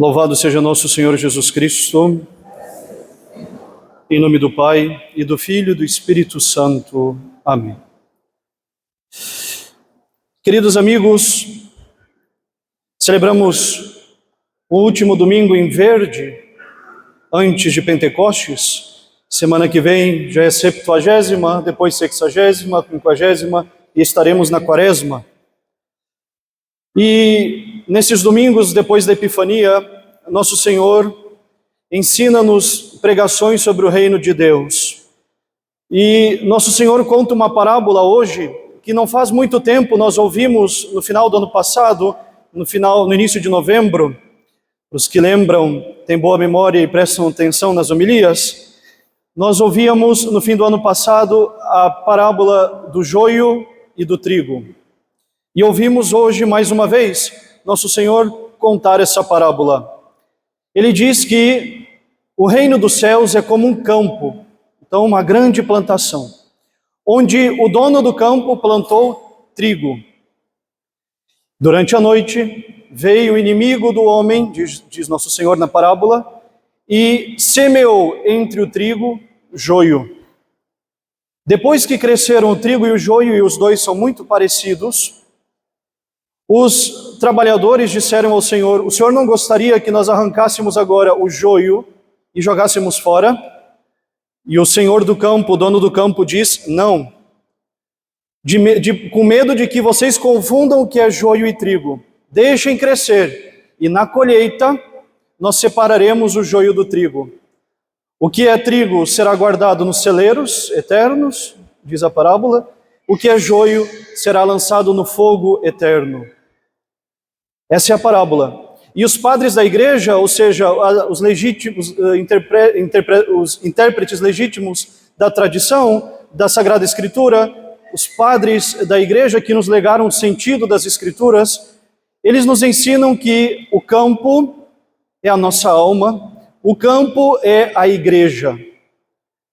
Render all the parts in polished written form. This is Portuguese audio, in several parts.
Louvado seja nosso Senhor Jesus Cristo, em nome do Pai, e do Filho e do Espírito Santo. Amém. Queridos amigos, celebramos o último domingo em verde, antes de Pentecostes. Semana que vem já é 70ª, depois 60ª, 50ª, e estaremos na Quaresma. E nesses domingos, depois da Epifania, nosso Senhor ensina-nos pregações sobre o reino de Deus. E nosso Senhor conta uma parábola hoje, que não faz muito tempo nós ouvimos no final do ano passado, no início de novembro. Os que lembram, têm boa memória e prestam atenção nas homilias, nós ouvíamos no fim do ano passado a parábola do joio e do trigo. E ouvimos hoje, mais uma vez, nosso Senhor contar essa parábola. Ele diz que o reino dos céus é como um campo, então uma grande plantação, onde o dono do campo plantou trigo. Durante a noite, veio o inimigo do homem, diz nosso Senhor na parábola, e semeou entre o trigo joio. Depois que cresceram o trigo e o joio, e os dois são muito parecidos, os trabalhadores disseram ao Senhor: o Senhor não gostaria que nós arrancássemos agora o joio e jogássemos fora? E o Senhor do campo, o dono do campo, diz: não, com medo de que vocês confundam o que é joio e trigo. Deixem crescer, e na colheita nós separaremos o joio do trigo. O que é trigo será guardado nos celeiros eternos, diz a parábola. O que é joio será lançado no fogo eterno. Essa é a parábola. E os padres da igreja, ou seja, os legítimos, os intérpretes legítimos da tradição, da Sagrada Escritura, os padres da igreja que nos legaram o sentido das Escrituras, eles nos ensinam que o campo é a nossa alma, o campo é a igreja.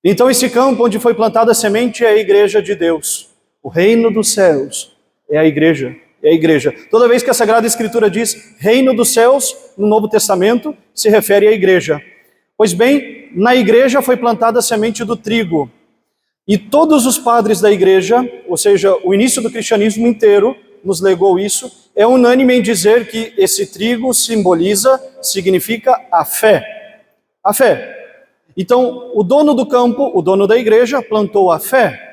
Então esse campo onde foi plantada a semente é a igreja de Deus. O reino dos céus é a igreja. É a igreja. Toda vez que a Sagrada Escritura diz reino dos céus, no Novo Testamento, se refere à igreja. Pois bem, na igreja foi plantada a semente do trigo. E todos os padres da igreja, ou seja, o início do cristianismo inteiro, nos legou isso, é unânime em dizer que esse trigo significa a fé. A fé. Então, o dono do campo, o dono da igreja, plantou a fé.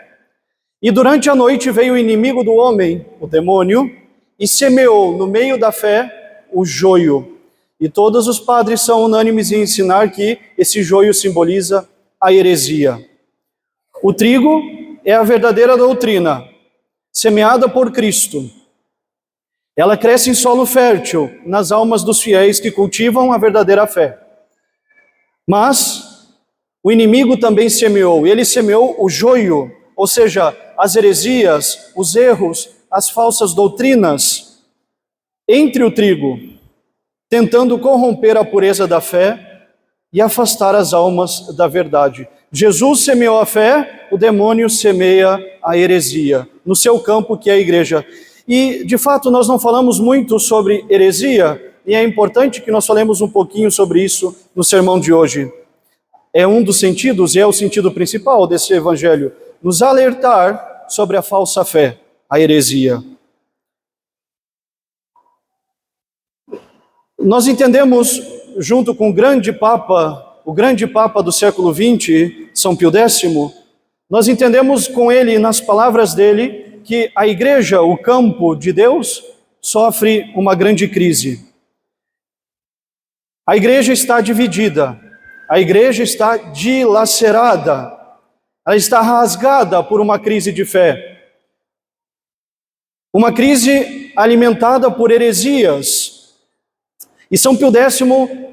E durante a noite veio o inimigo do homem, o demônio, e semeou no meio da fé o joio. E todos os padres são unânimes em ensinar que esse joio simboliza a heresia. O trigo é a verdadeira doutrina, semeada por Cristo. Ela cresce em solo fértil nas almas dos fiéis que cultivam a verdadeira fé. Mas o inimigo também semeou, ele semeou o joio, ou seja, as heresias, os erros, as falsas doutrinas entre o trigo, tentando corromper a pureza da fé e afastar as almas da verdade. Jesus semeou a fé, o demônio semeia a heresia, no seu campo que é a igreja. E, de fato, nós não falamos muito sobre heresia, e é importante que nós falemos um pouquinho sobre isso no sermão de hoje. É um dos sentidos, e é o sentido principal desse evangelho, nos alertar sobre a falsa fé, a heresia. Nós entendemos, junto com o grande Papa do século XX, São Pio X, nós entendemos com ele, nas palavras dele, que a igreja, o campo de Deus, sofre uma grande crise. A igreja está dividida, a igreja está dilacerada, ela está rasgada por uma crise de fé. Uma crise alimentada por heresias. E São Pio X,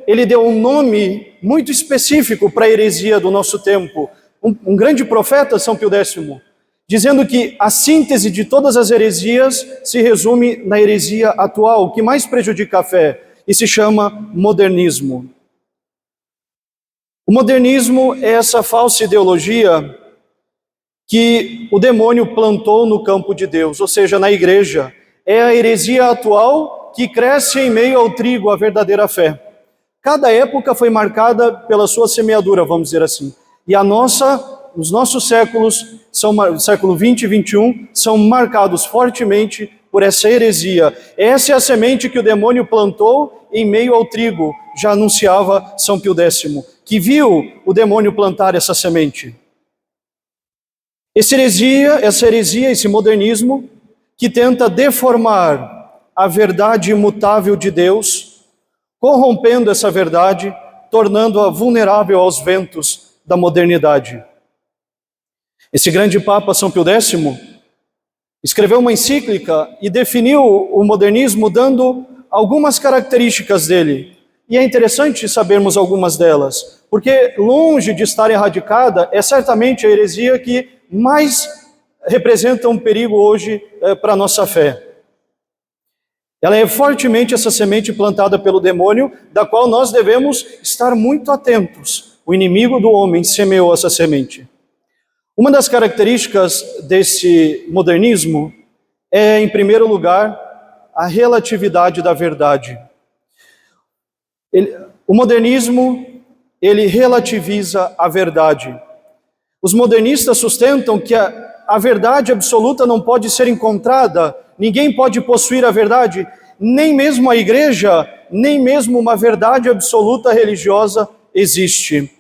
ele deu um nome muito específico para a heresia do nosso tempo. Um grande profeta, São Pio X, dizendo que a síntese de todas as heresias se resume na heresia atual, que mais prejudica a fé, e se chama modernismo. O modernismo é essa falsa ideologia que o demônio plantou no campo de Deus, ou seja, na igreja. É a heresia atual que cresce em meio ao trigo, a verdadeira fé. Cada época foi marcada pela sua semeadura, vamos dizer assim. E os nossos séculos, século 20 e 21, são marcados fortemente por essa heresia. Essa é a semente que o demônio plantou em meio ao trigo, já anunciava São Pio X, que viu o demônio plantar essa semente. Essa heresia, esse modernismo, que tenta deformar a verdade imutável de Deus, corrompendo essa verdade, tornando-a vulnerável aos ventos da modernidade. Esse grande Papa São Pio X escreveu uma encíclica e definiu o modernismo dando algumas características dele. E é interessante sabermos algumas delas, porque longe de estar erradicada, é certamente a heresia que mais representa um perigo hoje para a nossa fé. Ela é fortemente essa semente plantada pelo demônio, da qual nós devemos estar muito atentos. O inimigo do homem semeou essa semente. Uma das características desse modernismo é, em primeiro lugar, a relatividade da verdade. O modernismo, ele relativiza a verdade. Os modernistas sustentam que a verdade absoluta não pode ser encontrada, ninguém pode possuir a verdade, nem mesmo a igreja, nem mesmo uma verdade absoluta religiosa existe.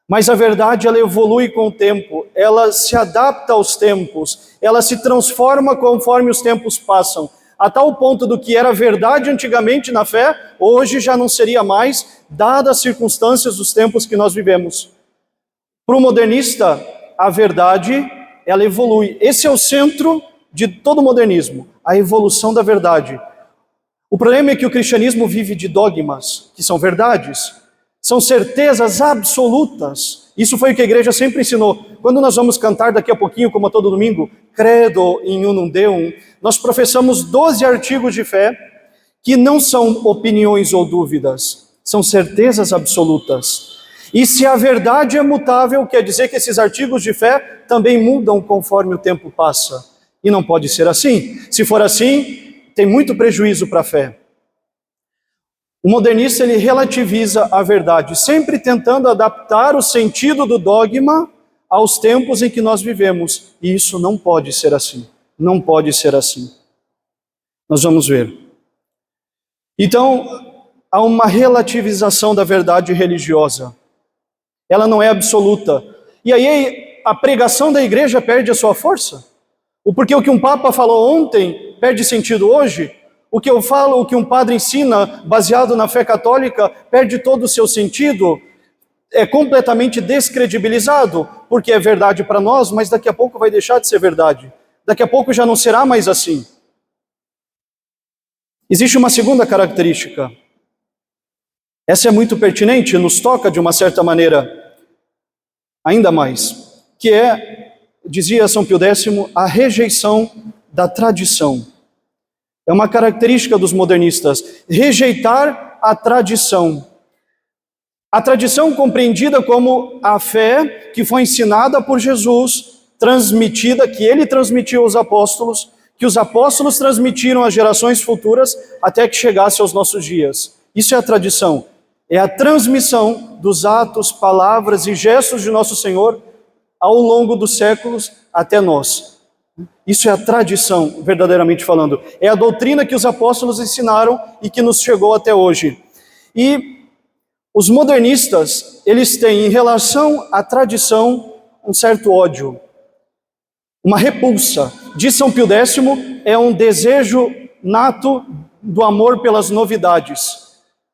Mas a verdade, ela evolui com o tempo, ela se adapta aos tempos, ela se transforma conforme os tempos passam, a tal ponto do que era verdade antigamente na fé, hoje já não seria mais, dadas as circunstâncias dos tempos que nós vivemos. Para o modernista, a verdade, ela evolui. Esse é o centro de todo o modernismo, a evolução da verdade. O problema é que o cristianismo vive de dogmas, que são verdades, são certezas absolutas. Isso foi o que a igreja sempre ensinou. Quando nós vamos cantar daqui a pouquinho, como a todo domingo, Credo in unum Deum, nós professamos 12 artigos de fé que não são opiniões ou dúvidas, são certezas absolutas. E se a verdade é mutável, quer dizer que esses artigos de fé também mudam conforme o tempo passa. E não pode ser assim. Se for assim, tem muito prejuízo para a fé. O modernista, ele relativiza a verdade, sempre tentando adaptar o sentido do dogma aos tempos em que nós vivemos. E isso não pode ser assim. Não pode ser assim. Nós vamos ver. Então, há uma relativização da verdade religiosa. Ela não é absoluta. E aí a pregação da igreja perde a sua força. Porque o que um papa falou ontem perde sentido hoje. O que eu falo, o que um padre ensina, baseado na fé católica, perde todo o seu sentido, é completamente descredibilizado, porque é verdade para nós, mas daqui a pouco vai deixar de ser verdade. Daqui a pouco já não será mais assim. Existe uma segunda característica. Essa é muito pertinente, nos toca de uma certa maneira, ainda mais, que é, dizia São Pio X, a rejeição da tradição. É uma característica dos modernistas, rejeitar a tradição. A tradição compreendida como a fé que foi ensinada por Jesus, transmitida, que ele transmitiu aos apóstolos, que os apóstolos transmitiram às gerações futuras até que chegasse aos nossos dias. Isso é a tradição, é a transmissão dos atos, palavras e gestos de nosso Senhor ao longo dos séculos até nós. Isso é a tradição, verdadeiramente falando. É a doutrina que os apóstolos ensinaram e que nos chegou até hoje. E os modernistas, eles têm em relação à tradição um certo ódio, uma repulsa. De São Pio X é um desejo nato do amor pelas novidades.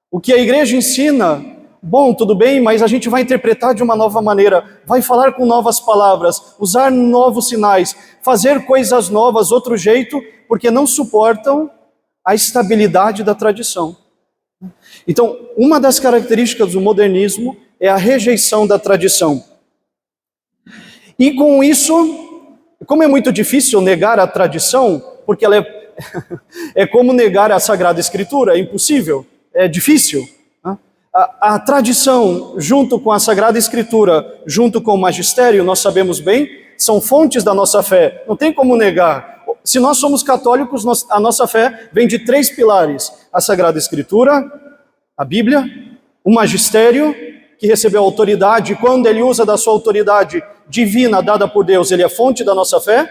O que a igreja ensina, bom, tudo bem, mas a gente vai interpretar de uma nova maneira, vai falar com novas palavras, usar novos sinais, fazer coisas novas, outro jeito, porque não suportam a estabilidade da tradição. Então, uma das características do modernismo é a rejeição da tradição. E com isso, como é muito difícil negar a tradição, porque ela é como negar a Sagrada Escritura, é impossível, é difícil. A tradição, junto com a Sagrada Escritura, junto com o magistério, nós sabemos bem, são fontes da nossa fé, não tem como negar. Se nós somos católicos, a nossa fé vem de 3 pilares: a Sagrada Escritura, a Bíblia O magistério, que recebeu autoridade, e quando ele usa da sua autoridade divina dada por Deus, ele é fonte da nossa fé,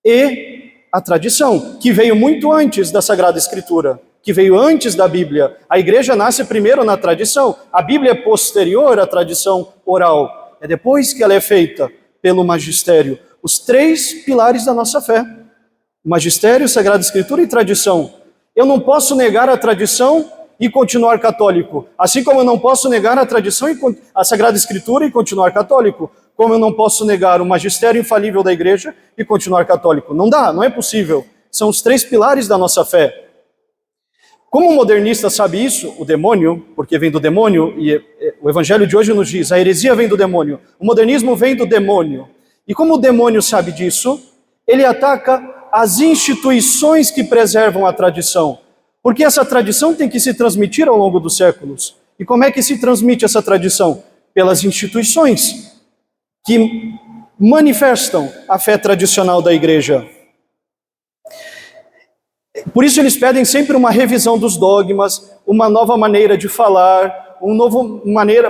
e a tradição, que veio muito antes da Sagrada Escritura, que veio antes da Bíblia. A igreja nasce primeiro na tradição, a Bíblia é posterior à tradição oral, é depois que ela é feita pelo magistério. Os três pilares da nossa fé: magistério, Sagrada Escritura e tradição. Eu não posso negar a tradição e continuar católico, assim como eu não posso negar a tradição e a Sagrada Escritura e continuar católico, como eu não posso negar o magistério infalível da igreja e continuar católico. Não dá, não é possível. São os três pilares da nossa fé. Como o modernista sabe isso, o demônio, porque vem do demônio, e o evangelho de hoje nos diz, a heresia vem do demônio, o modernismo vem do demônio. E como o demônio sabe disso, ele ataca as instituições que preservam a tradição. Porque essa tradição tem que se transmitir ao longo dos séculos. E como é que se transmite essa tradição? Pelas instituições que manifestam a fé tradicional da igreja. Por isso eles pedem sempre uma revisão dos dogmas, uma nova maneira de falar,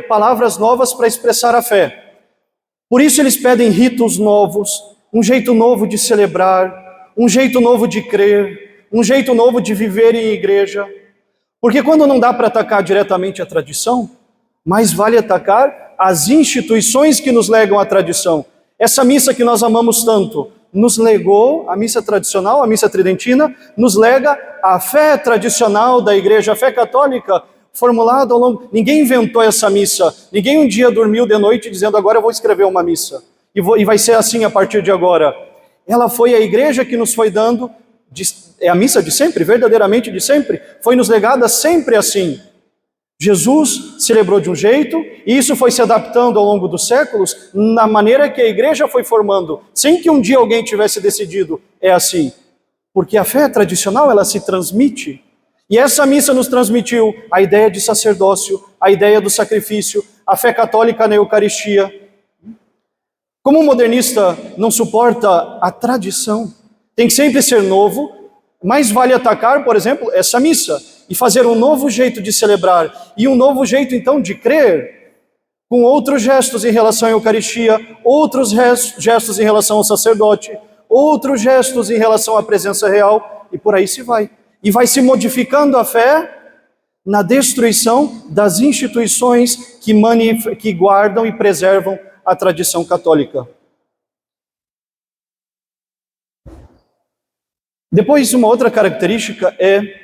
palavras novas para expressar a fé. Por isso eles pedem ritos novos, um jeito novo de celebrar, um jeito novo de crer, um jeito novo de viver em igreja. Porque quando não dá para atacar diretamente a tradição, mais vale atacar as instituições que nos legam a tradição. Essa missa que nós amamos tanto nos legou, a missa tradicional, a missa tridentina, nos lega a fé tradicional da igreja, a fé católica formulada ao longo... Ninguém inventou essa missa, ninguém um dia dormiu de noite dizendo agora eu vou escrever uma missa, e vai ser assim a partir de agora. Ela foi a igreja que nos foi dando, é a missa de sempre, verdadeiramente de sempre, foi nos legada sempre assim. Jesus celebrou de um jeito, e isso foi se adaptando ao longo dos séculos, na maneira que a igreja foi formando, sem que um dia alguém tivesse decidido, é assim. Porque a fé tradicional, ela se transmite. E essa missa nos transmitiu a ideia de sacerdócio, a ideia do sacrifício, a fé católica na Eucaristia. Como o modernista não suporta a tradição, tem que sempre ser novo, mais vale atacar, por exemplo, essa missa, e fazer um novo jeito de celebrar, e um novo jeito então de crer, com outros gestos em relação à Eucaristia, outros gestos em relação ao sacerdote, outros gestos em relação à presença real, e por aí se vai. E vai se modificando a fé na destruição das instituições que guardam e preservam a tradição católica. Depois, uma outra característica é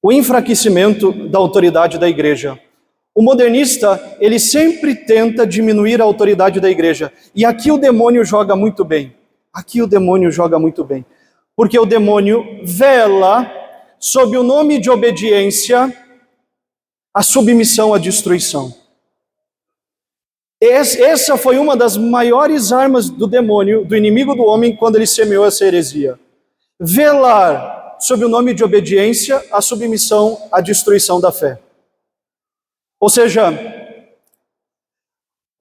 o enfraquecimento da autoridade da igreja. O modernista, ele sempre tenta diminuir a autoridade da igreja. E aqui o demônio joga muito bem. Aqui o demônio joga muito bem. Porque o demônio vela, sob o nome de obediência, a submissão à destruição. Essa foi uma das maiores armas do demônio, do inimigo do homem, quando ele semeou essa heresia. Velar, sob o nome de obediência, a submissão à destruição da fé. Ou seja,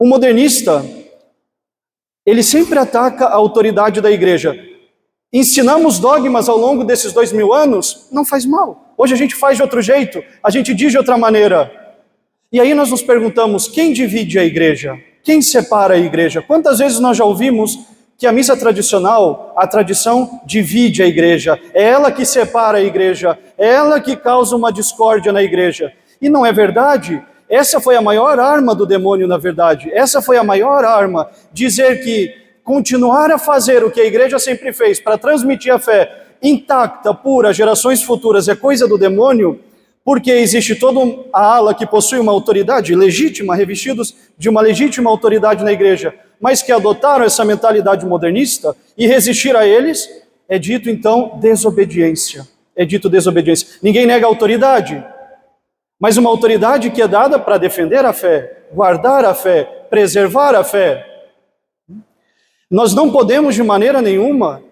o modernista, ele sempre ataca a autoridade da igreja. Ensinamos dogmas ao longo desses 2000 anos, não faz mal. Hoje a gente faz de outro jeito, a gente diz de outra maneira. E aí nós nos perguntamos, quem divide a igreja? Quem separa a igreja? Quantas vezes nós já ouvimos que a missa tradicional, a tradição divide a igreja, é ela que separa a igreja, é ela que causa uma discórdia na igreja. E não é verdade. Essa foi a maior arma do demônio, na verdade. Essa foi a maior arma, dizer que continuar a fazer o que a igreja sempre fez para transmitir a fé intacta, pura, gerações futuras, é coisa do demônio, porque existe toda a ala que possui uma autoridade legítima, revestidos de uma legítima autoridade na igreja, mas que adotaram essa mentalidade modernista e resistir a eles, é dito então desobediência. É dito desobediência. Ninguém nega a autoridade, mas uma autoridade que é dada para defender a fé, guardar a fé, preservar a fé. Nós não podemos de maneira nenhuma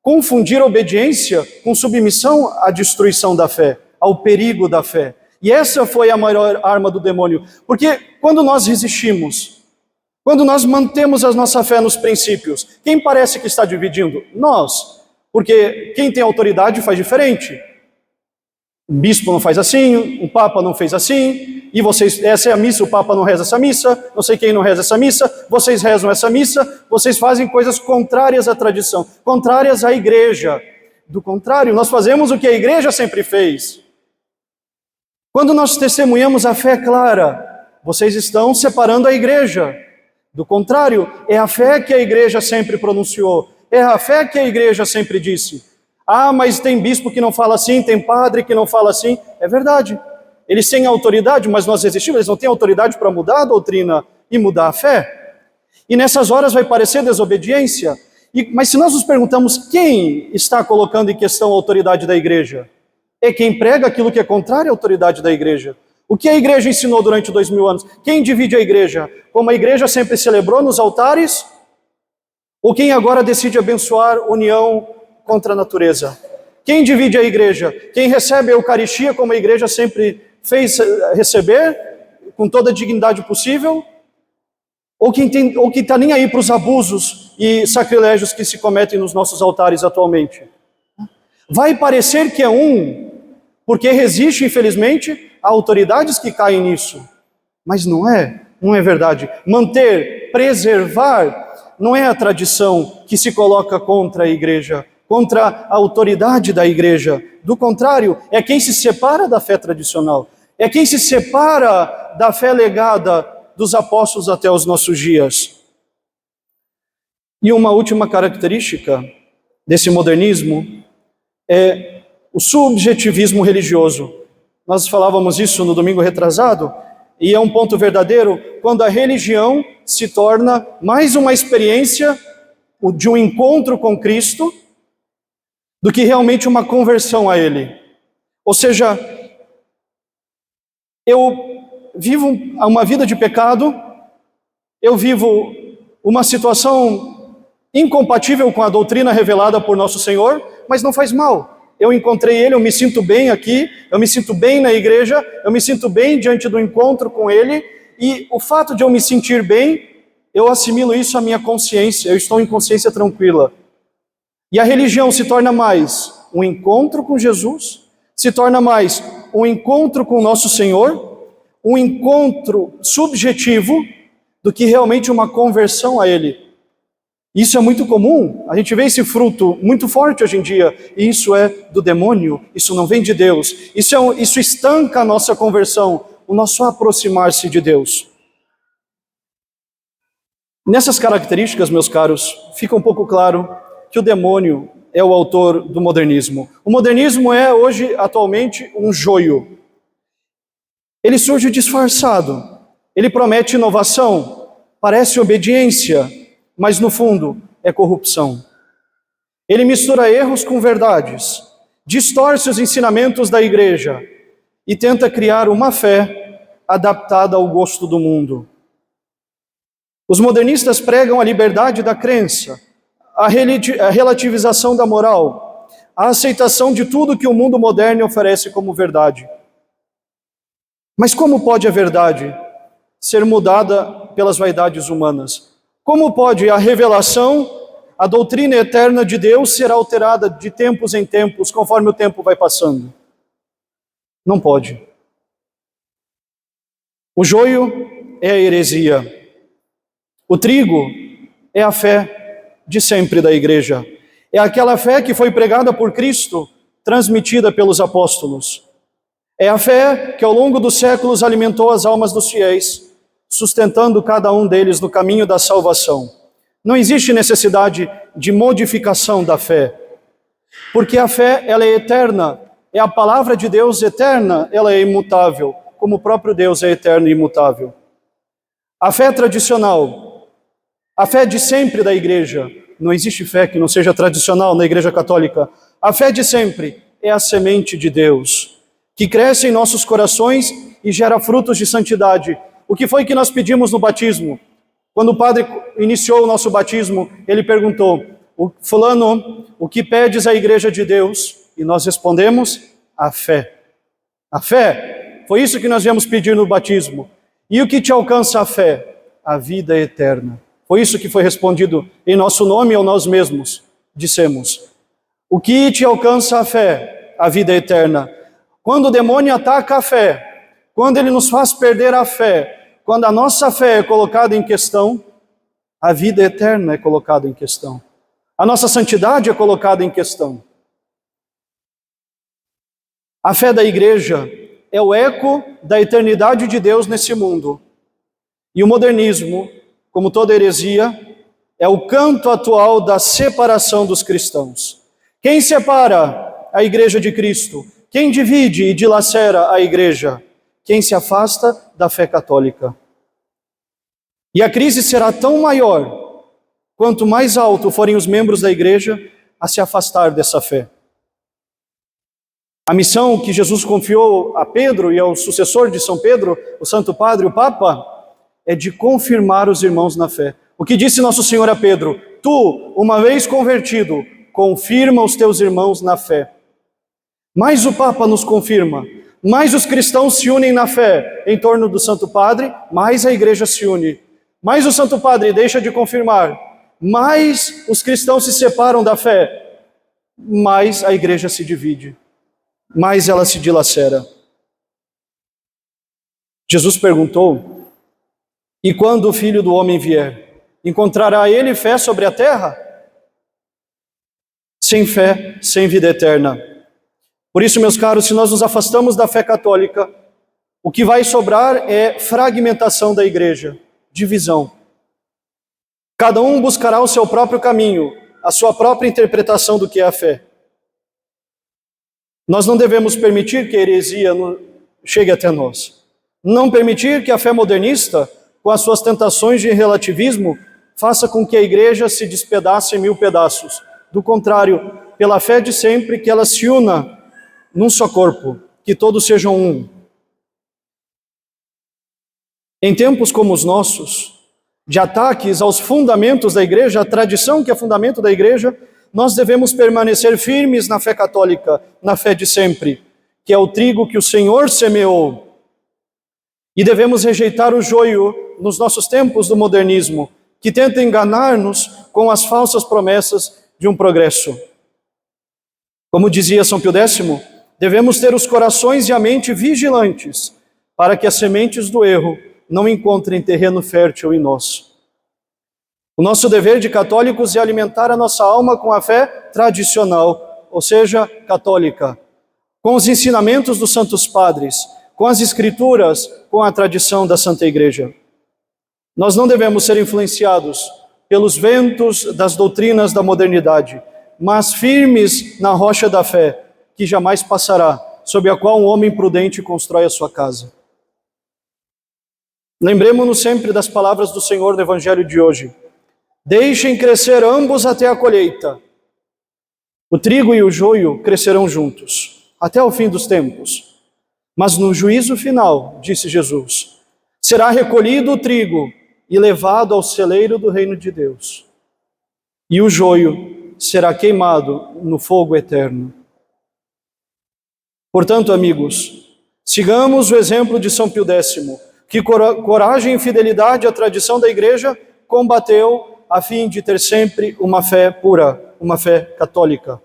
confundir obediência com submissão à destruição da fé, ao perigo da fé. E essa foi a maior arma do demônio. Porque quando nós resistimos, quando nós mantemos a nossa fé nos princípios, quem parece que está dividindo? Nós. Porque quem tem autoridade faz diferente. Um bispo não faz assim, um papa não fez assim, e vocês, essa é a missa, o Papa não reza essa missa, não sei quem não reza essa missa, vocês rezam essa missa, vocês fazem coisas contrárias à tradição, contrárias à igreja. Do contrário, nós fazemos o que a igreja sempre fez. Quando nós testemunhamos a fé clara, vocês estão separando a igreja. Do contrário, é a fé que a igreja sempre pronunciou, é a fé que a igreja sempre disse. Ah, mas tem bispo que não fala assim, tem padre que não fala assim. É verdade. Eles têm autoridade, mas nós resistimos, eles não têm autoridade para mudar a doutrina e mudar a fé. E nessas horas vai parecer desobediência. Mas se nós nos perguntamos quem está colocando em questão a autoridade da igreja, é quem prega aquilo que é contrário à autoridade da igreja. O que a igreja ensinou durante 2000 anos? Quem divide a igreja? Como a igreja sempre celebrou nos altares? Ou quem agora decide abençoar união contra a natureza? Quem divide a igreja? Quem recebe a Eucaristia como a igreja sempre fez receber, com toda a dignidade possível? Ou quem está nem aí para os abusos e sacrilégios que se cometem nos nossos altares atualmente? Vai parecer que é porque resiste, infelizmente, a autoridades que caem nisso. Mas não é verdade. Manter, preservar, não é a tradição que se coloca contra a igreja, contra a autoridade da igreja. Do contrário, é quem se separa da fé tradicional, é quem se separa da fé legada dos apóstolos até os nossos dias. E uma última característica desse modernismo é o subjetivismo religioso. Nós falávamos isso no domingo retrasado, e é um ponto verdadeiro quando a religião se torna mais uma experiência de um encontro com Cristo do que realmente uma conversão a Ele. Ou seja, eu vivo uma vida de pecado, eu vivo uma situação incompatível com a doutrina revelada por nosso Senhor, mas não faz mal. Eu encontrei Ele, eu me sinto bem aqui, eu me sinto bem na igreja, eu me sinto bem diante do encontro com Ele, e o fato de eu me sentir bem, eu assimilo isso à minha consciência, eu estou em consciência tranquila. E a religião se torna mais um encontro com Jesus, se torna mais um encontro com o nosso Senhor, um encontro subjetivo, do que realmente uma conversão a Ele. Isso é muito comum, a gente vê esse fruto muito forte hoje em dia, e isso é do demônio, isso não vem de Deus, isso estanca a nossa conversão, o nosso aproximar-se de Deus. Nessas características, meus caros, fica um pouco claro que o demônio é o autor do modernismo. O modernismo é hoje, atualmente, um joio. Ele surge disfarçado, ele promete inovação, parece obediência, mas no fundo é corrupção. Ele mistura erros com verdades, distorce os ensinamentos da igreja e tenta criar uma fé adaptada ao gosto do mundo. Os modernistas pregam a liberdade da crença, a relativização da moral, a aceitação de tudo que o mundo moderno oferece como verdade. Mas como pode a verdade ser mudada pelas vaidades humanas? Como pode a revelação, a doutrina eterna de Deus ser alterada de tempos em tempos, conforme o tempo vai passando? Não pode. O joio é a heresia. O trigo é a fé de sempre da igreja. É aquela fé que foi pregada por Cristo, transmitida pelos apóstolos. É a fé que ao longo dos séculos alimentou as almas dos fiéis, sustentando cada um deles no caminho da salvação. Não existe necessidade de modificação da fé, porque a fé, ela é eterna, é a palavra de Deus eterna, ela é imutável, como o próprio Deus é eterno e imutável. A fé tradicional, a fé de sempre da igreja, não existe fé que não seja tradicional na igreja católica, a fé de sempre é a semente de Deus, que cresce em nossos corações e gera frutos de santidade. O que foi que nós pedimos no batismo? Quando o padre iniciou o nosso batismo, ele perguntou: fulano, o que pedes à igreja de Deus? E nós respondemos: a fé. A fé, foi isso que nós viemos pedir no batismo. E o que te alcança a fé? A vida eterna. Foi isso que foi respondido em nosso nome ou nós mesmos dissemos. O que te alcança a fé? A vida eterna. Quando o demônio ataca a fé, quando ele nos faz perder a fé, quando a nossa fé é colocada em questão, a vida eterna é colocada em questão. A nossa santidade é colocada em questão. A fé da igreja é o eco da eternidade de Deus nesse mundo. E o modernismo, como toda heresia, é o canto atual da separação dos cristãos. Quem separa a igreja de Cristo? Quem divide e dilacera a igreja? Quem se afasta da fé católica. E a crise será tão maior quanto mais alto forem os membros da igreja a se afastar dessa fé. A missão que Jesus confiou a Pedro e ao sucessor de São Pedro, o Santo Padre, o Papa, é de confirmar os irmãos na fé. O que disse Nosso Senhor a Pedro? Tu, uma vez convertido, confirma os teus irmãos na fé. Mais o Papa nos confirma, mais os cristãos se unem na fé em torno do Santo Padre, mais a igreja se une. Mais o Santo Padre deixa de confirmar, mais os cristãos se separam da fé, mais a igreja se divide, mais ela se dilacera. Jesus perguntou: e quando o Filho do Homem vier, encontrará ele fé sobre a terra? Sem fé, sem vida eterna. Por isso, meus caros, se nós nos afastamos da fé católica, o que vai sobrar é fragmentação da igreja, divisão. Cada um buscará o seu próprio caminho, a sua própria interpretação do que é a fé. Nós não devemos permitir que a heresia chegue até nós. Não permitir que a fé modernista, com as suas tentações de relativismo, faça com que a igreja se despedace em 1000 pedaços. Do contrário, pela fé de sempre, que ela se una num só corpo, que todos sejam um. Em tempos como os nossos, de ataques aos fundamentos da igreja, a tradição que é fundamento da igreja, nós devemos permanecer firmes na fé católica, na fé de sempre, que é o trigo que o Senhor semeou. E devemos rejeitar o joio nos nossos tempos do modernismo, que tenta enganar-nos com as falsas promessas de um progresso. Como dizia São Pio X, devemos ter os corações e a mente vigilantes, para que as sementes do erro não encontrem terreno fértil em nós. O nosso dever de católicos é alimentar a nossa alma com a fé tradicional, ou seja, católica, com os ensinamentos dos santos padres, com as escrituras, com a tradição da Santa Igreja. Nós não devemos ser influenciados pelos ventos das doutrinas da modernidade, mas firmes na rocha da fé, que jamais passará, sob a qual um homem prudente constrói a sua casa. Lembremos-nos sempre das palavras do Senhor no Evangelho de hoje. Deixem crescer ambos até a colheita. O trigo e o joio crescerão juntos, até o fim dos tempos. Mas no juízo final, disse Jesus, será recolhido o trigo e levado ao celeiro do reino de Deus. E o joio será queimado no fogo eterno. Portanto, amigos, sigamos o exemplo de São Pio X, que coragem e fidelidade à tradição da igreja combateu a fim de ter sempre uma fé pura, uma fé católica.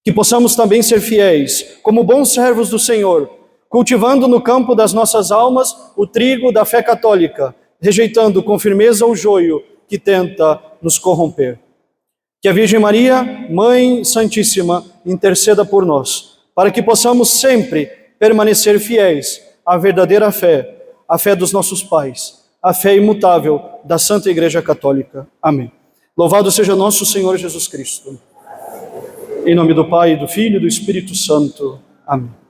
Que possamos também ser fiéis, como bons servos do Senhor, cultivando no campo das nossas almas o trigo da fé católica, rejeitando com firmeza o joio que tenta nos corromper. Que a Virgem Maria, Mãe Santíssima, interceda por nós, para que possamos sempre permanecer fiéis à verdadeira fé, a fé dos nossos pais, a fé imutável da Santa Igreja Católica. Amém. Louvado seja nosso Senhor Jesus Cristo. Em nome do Pai, do Filho e do Espírito Santo. Amém.